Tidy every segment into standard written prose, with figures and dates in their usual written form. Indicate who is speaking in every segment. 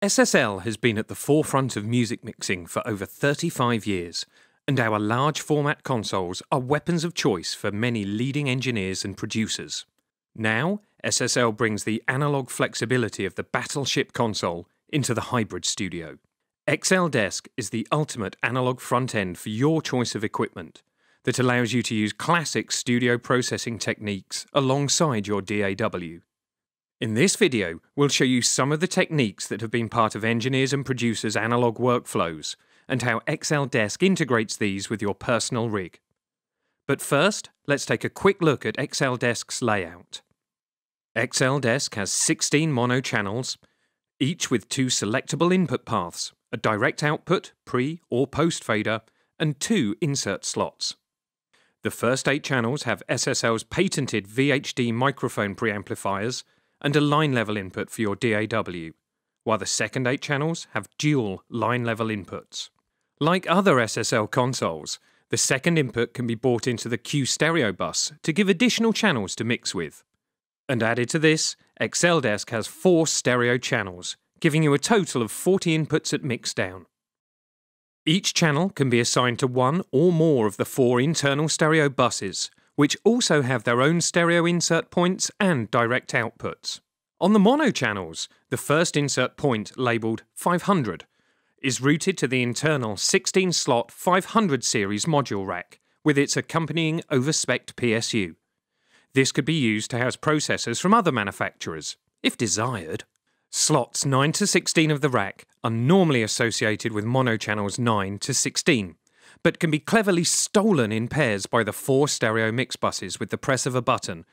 Speaker 1: SSL has been at the forefront of music mixing for over 35 years, and our large format consoles are weapons of choice for many leading engineers and producers. Now, SSL brings the analog flexibility of the battleship console into the hybrid studio. XL Desk is the ultimate analog front end for your choice of equipment that allows you to use classic studio processing techniques alongside your DAW. In this video, we'll show you some of the techniques that have been part of engineers and producers' analog workflows, and how XL Desk integrates these with your personal rig. But first, let's take a quick look at XL Desk's layout. XL Desk has 16 mono channels, each with 2 selectable input paths, a direct output, pre- or post-fader, and 2 insert slots. The first 8 channels have SSL's patented VHD microphone preamplifiers and a line-level input for your DAW, while the second 8 channels have dual line-level inputs. Like other SSL consoles, the second input can be brought into the Q stereo bus to give additional channels to mix with. And added to this, XL Desk has 4 stereo channels, giving you a total of 40 inputs at mixdown. Each channel can be assigned to one or more of the 4 internal stereo buses, which also have their own stereo insert points and direct outputs. On the mono channels, the first insert point, labelled 500, is routed to the internal 16-slot 500 series module rack with its accompanying overspec'd PSU. This could be used to house processors from other manufacturers, if desired. Slots 9 to 16 of the rack are normally associated with mono channels 9 to 16, but can be cleverly stolen in pairs by the 4 stereo mix buses with the press of a button,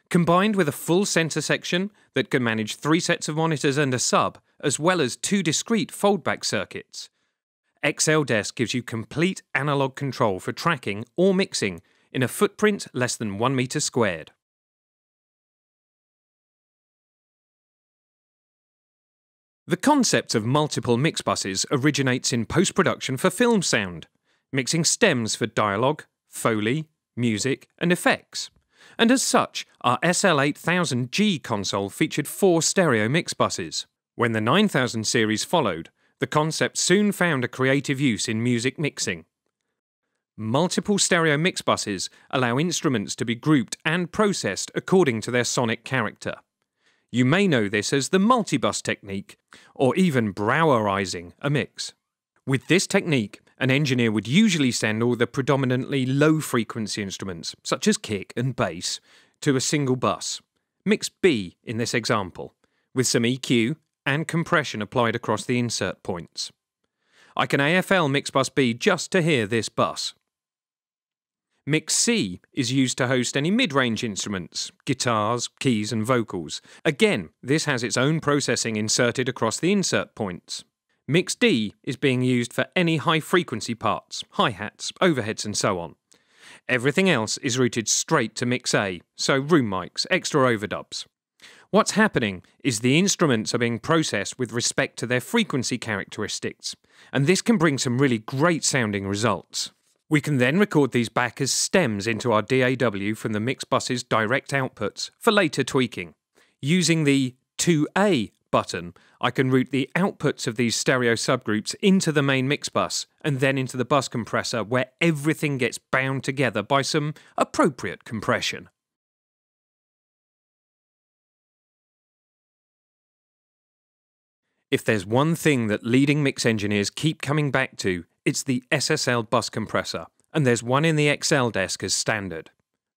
Speaker 1: combined with a full center section that can manage 3 sets of monitors and a sub, as well as 2 discrete foldback circuits. XL Desk gives you complete analog control for tracking or mixing in a footprint less than 1 meter squared. The concept of multiple mix buses originates in post-production for film sound, mixing stems for dialogue, foley, music, and effects. And as such, our SL8000G console featured 4 stereo mix buses. When the 9000 series followed, the concept soon found a creative use in music mixing. Multiple stereo mix buses allow instruments to be grouped and processed according to their sonic character. You may know this as the multibus technique, or even Brouwerizing a mix. With this technique, an engineer would usually send all the predominantly low-frequency instruments, such as kick and bass, to a single bus, mix B in this example, with some EQ and compression applied across the insert points. I can AFL mix bus B just to hear this bus. Mix C is used to host any mid-range instruments, guitars, keys and vocals. Again, this has its own processing inserted across the insert points. Mix D is being used for any high-frequency parts, hi-hats, overheads and so on. Everything else is routed straight to Mix A, so room mics, extra overdubs. What's happening is the instruments are being processed with respect to their frequency characteristics, and this can bring some really great sounding results. We can then record these back as stems into our DAW from the mix bus's direct outputs for later tweaking. Using the 2A button, I can route the outputs of these stereo subgroups into the main mix bus and then into the bus compressor where everything gets bound together by some appropriate compression. If there's one thing that leading mix engineers keep coming back to, it's the SSL Bus Compressor, and there's one in the XL Desk as standard.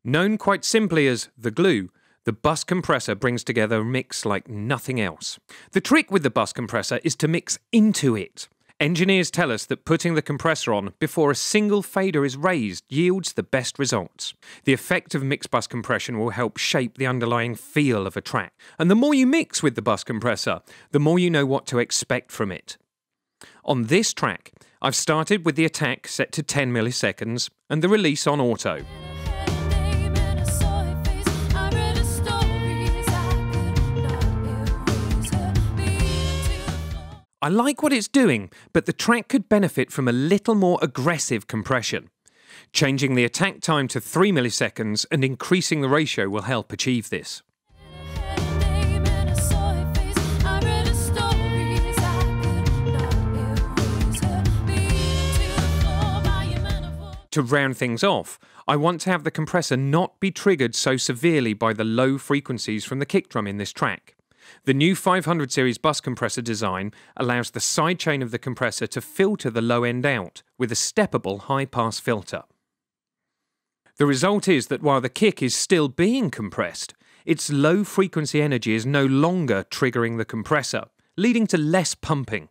Speaker 1: Known quite simply as the glue, the bus compressor brings together a mix like nothing else. The trick with the bus compressor is to mix into it. Engineers tell us that putting the compressor on before a single fader is raised yields the best results. The effect of mix bus compression will help shape the underlying feel of a track. And the more you mix with the bus compressor, the more you know what to expect from it. On this track, I've started with the attack set to 10 milliseconds and the release on auto. I like what it's doing, but the track could benefit from a little more aggressive compression. Changing the attack time to 3 milliseconds and increasing the ratio will help achieve this. To round things off, I want to have the compressor not be triggered so severely by the low frequencies from the kick drum in this track. The new 500 series bus compressor design allows the sidechain of the compressor to filter the low end out with a steppable high-pass filter. The result is that while the kick is still being compressed, its low-frequency energy is no longer triggering the compressor, leading to less pumping.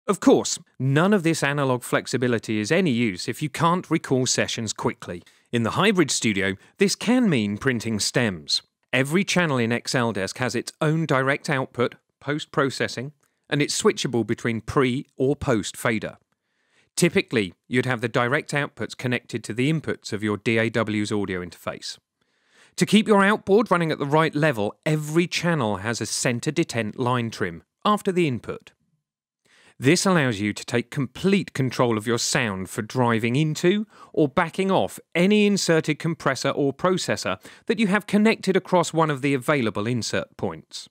Speaker 1: Of course, none of this analog flexibility is any use if you can't recall sessions quickly. In the hybrid studio, this can mean printing stems. Every channel in XLDesk has its own direct output, post-processing, and it's switchable between pre- or post-fader. Typically, you'd have the direct outputs connected to the inputs of your DAW's audio interface. To keep your outboard running at the right level, every channel has a center detent line trim after the input. This allows you to take complete control of your sound for driving into or backing off any inserted compressor or processor that you have connected across one of the available insert points.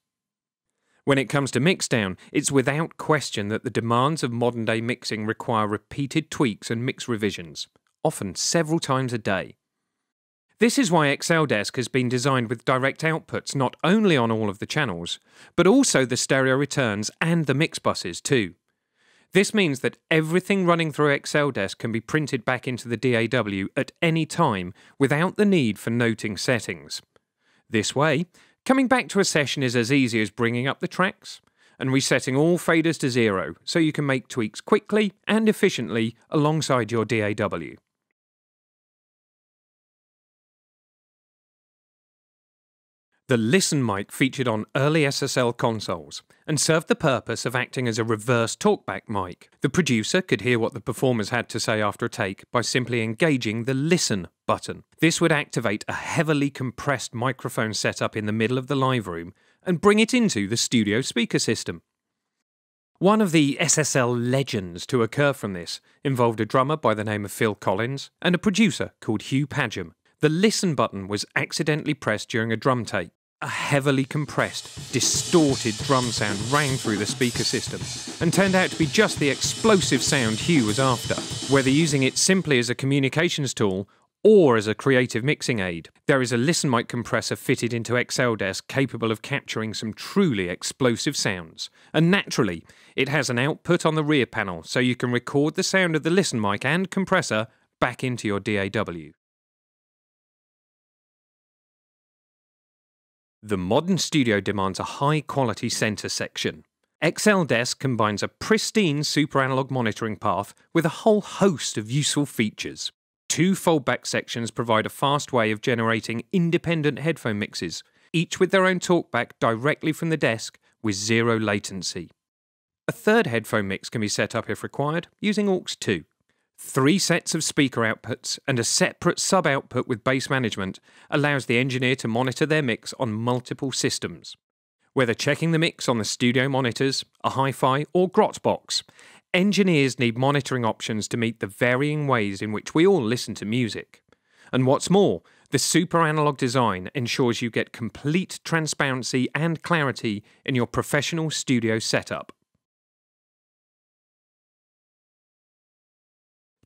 Speaker 1: When it comes to mixdown, it's without question that the demands of modern-day mixing require repeated tweaks and mix revisions, often several times a day. This is why XLDesk has been designed with direct outputs not only on all of the channels, but also the stereo returns and the mix buses too. This means that everything running through XLDesk can be printed back into the DAW at any time without the need for noting settings. This way, coming back to a session is as easy as bringing up the tracks and resetting all faders to 0 so you can make tweaks quickly and efficiently alongside your DAW. The Listen Mic featured on early SSL consoles and served the purpose of acting as a reverse talkback mic. The producer could hear what the performers had to say after a take by simply engaging the Listen button. This would activate a heavily compressed microphone setup in the middle of the live room and bring it into the studio speaker system. One of the SSL legends to occur from this involved a drummer by the name of Phil Collins and a producer called Hugh Padgham. The Listen button was accidentally pressed during a drum take. A heavily compressed, distorted drum sound rang through the speaker system and turned out to be just the explosive sound Hugh was after. Whether using it simply as a communications tool or as a creative mixing aid, there is a Listen Mic compressor fitted into XLDesk capable of capturing some truly explosive sounds. And naturally, it has an output on the rear panel so you can record the sound of the Listen Mic and compressor back into your DAW. The modern studio demands a high-quality center section. XLDesk combines a pristine super analog monitoring path with a whole host of useful features. 2 foldback sections provide a fast way of generating independent headphone mixes, each with their own talkback directly from the desk with 0 latency. A third headphone mix can be set up if required using AUX 2. 3 sets of speaker outputs and a separate sub-output with bass management allows the engineer to monitor their mix on multiple systems. Whether checking the mix on the studio monitors, a hi-fi or grot box, engineers need monitoring options to meet the varying ways in which we all listen to music. And what's more, the super analog design ensures you get complete transparency and clarity in your professional studio setup.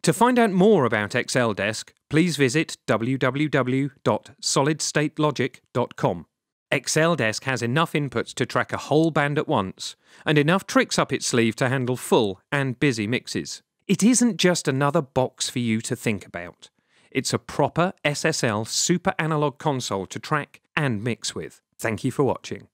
Speaker 1: To find out more about XLDesk, please visit www.solidstatelogic.com. XLDesk has enough inputs to track a whole band at once, and enough tricks up its sleeve to handle full and busy mixes. It isn't just another box for you to think about. It's a proper SSL super analog console to track and mix with. Thank you for watching.